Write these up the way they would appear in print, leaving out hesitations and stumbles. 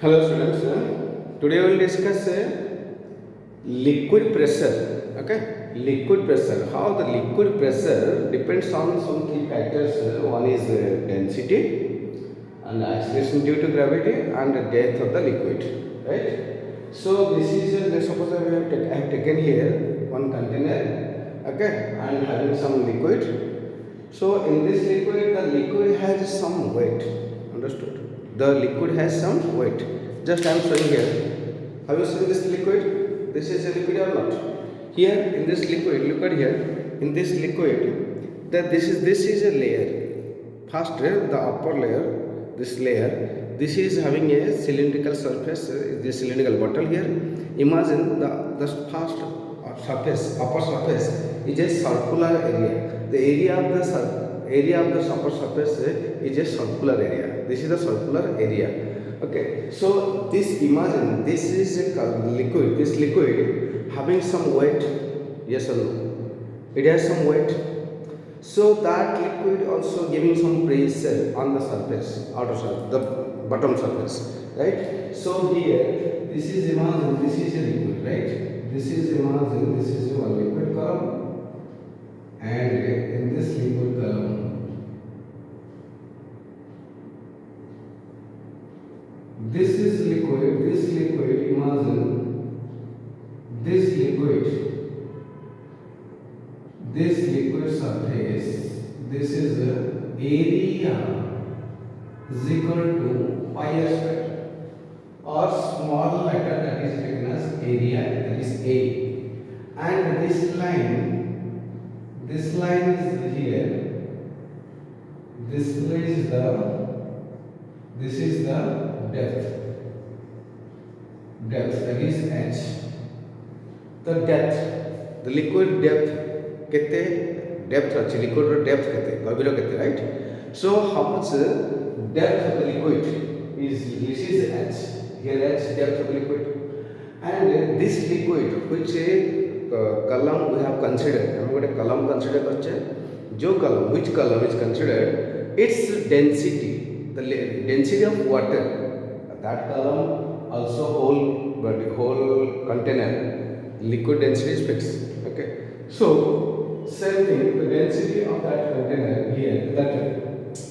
Hello students, today we will discuss liquid pressure. Okay, liquid pressure. How the liquid pressure depends on some key factors. One is density and acceleration due to gravity and the depth of the liquid. Right. So this is let's suppose I have taken here one container. Okay, and having some liquid. So in this liquid, the liquid has some weight. Understood? The liquid has some weight. Just I am showing here. Have you seen this liquid? This is a liquid or not? Here in this liquid, look at here. In this liquid, that this is a layer. First, the upper layer, this layer. This is having a cylindrical surface. This cylindrical bottle here. Imagine the first surface, upper surface is a circular area. The area of the upper surface is a circular area. This is the circular area. Okay. So this imagine this is a liquid. This liquid having some weight. Yes or no? It has some weight. So that liquid also giving some pressure on the surface, outer surface, the bottom surface, right? So here, this is imagine this is a liquid, right? This is imagine this is one liquid column, and in this liquid column, this is liquid. This liquid, imagine this liquid. This liquid surface, this is area is equal to pi square or small letter that is taken as area, that is A, and this line is here. This is the depth that is H. The depth, the liquid depth. केते depth अच्छे liquid रो depth केते गभीर केते right so how much depth of the liquid is this is h here h depth of the liquid and this liquid which column we have considered हम गोटे column consider करछे जो column which column is considered its density the density of water that column also whole container liquid density is fixed okay so same thing, the density of that container here, that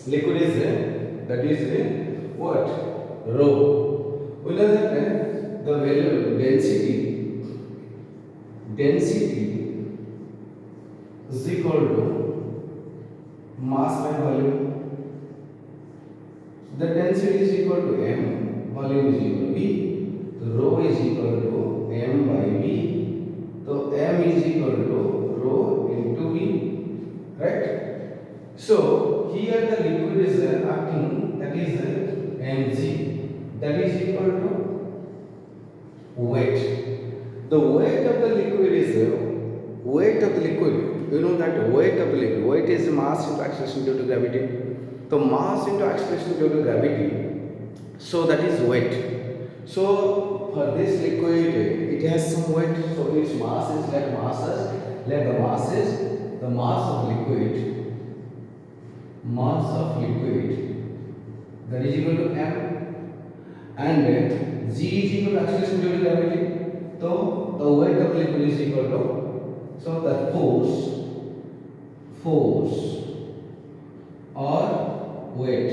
liquid is that is what? Rho. We know that the value density is equal to mass by volume. The density is equal to m, volume is equal to v, so rho is equal to m by v. So m is equal to rho into v, right? So here the liquid is acting, that is mg, that is equal to weight. The weight of the liquid is weight of the liquid. You know that weight of the liquid. Weight is mass into acceleration due to gravity. So mass into acceleration due to gravity. So that is weight. So for this liquid, it has some weight. So its mass is like masses. Let the mass is the mass of liquid that is equal to m and g is equal to acceleration due to gravity. So the weight of liquid is equal to so the force or weight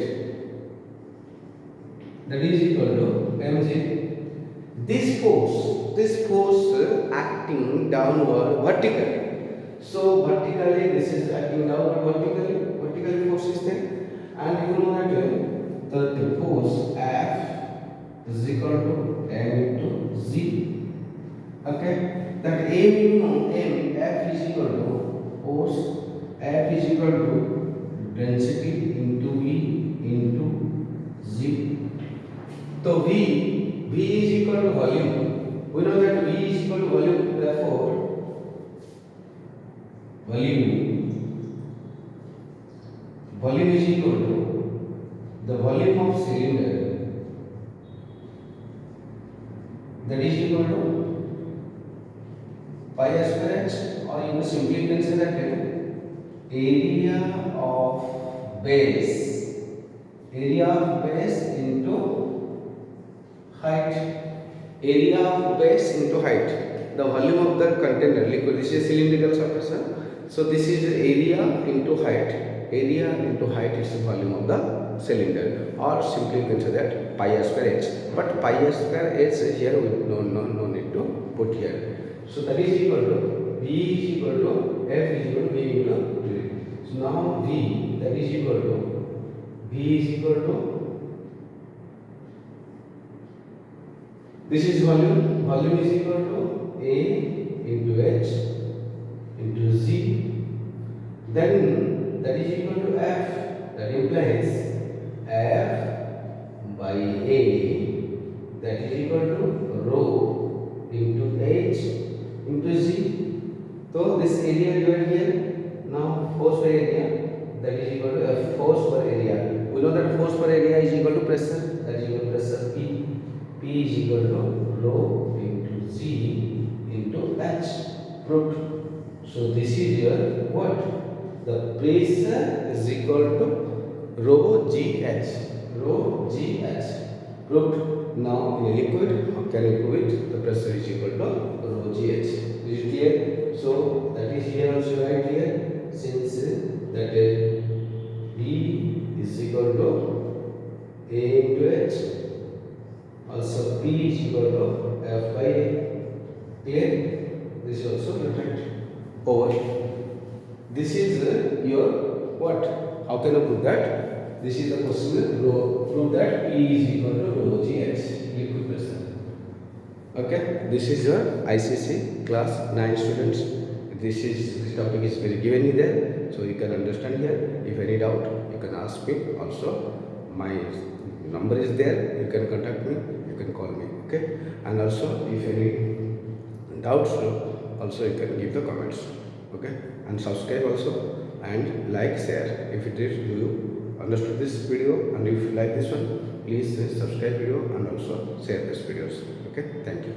that is equal to mg. This force acting downward vertically. So vertically, this is acting downward vertically force is there, and you know that the force F is equal to m into z. Okay, that F is equal to force, F is equal to density into V into z. So V is equal to volume. We know that V is equal to volume. Therefore, volume is equal to the volume of cylinder, that is equal to pi square h, or you simply can say that area of base into height. Area of base into height. The volume of the container liquid. This is cylindrical surface. So this is area into height. Area into height is the volume of the cylinder, or simply you can say that pi r square h. But pi r square h here we no need to put here. So that is equal to V is equal to F is equal to V into V. So now V, that is equal to V is equal to, this is volume. Volume is equal to A into H into Z. Then that is equal to F. That implies F by A, that is equal to rho into H into Z. So this area divided here. Now force per area, that is equal to F force per area. We know that force per area is equal to pressure. That is equal to pressure P. P is equal to rho into Z into H. Proved. So this is your what? The pressure is equal to rho GH. Rho GH. Proved. Now in a liquid, how can you prove it? The pressure is equal to rho GH. Is it clear? So that is here also right here. Since that B is equal to A into H. Also P is equal to F by A. Clear? This is also written over. This is your what? How can I prove that? This is the question. Prove that P is equal to rho GH, liquid pressure. Okay, this is your ICC class 9 students. This topic is very given in there, so you can understand here. If any doubt, you can ask me. Also, my number is there. You can contact me. You can call me. Okay, and also if any doubts, also you can give the comments. Okay, and subscribe also and like, share. If it is you understood this video and if you like this one, please subscribe video and also share this videos. Okay, thank you.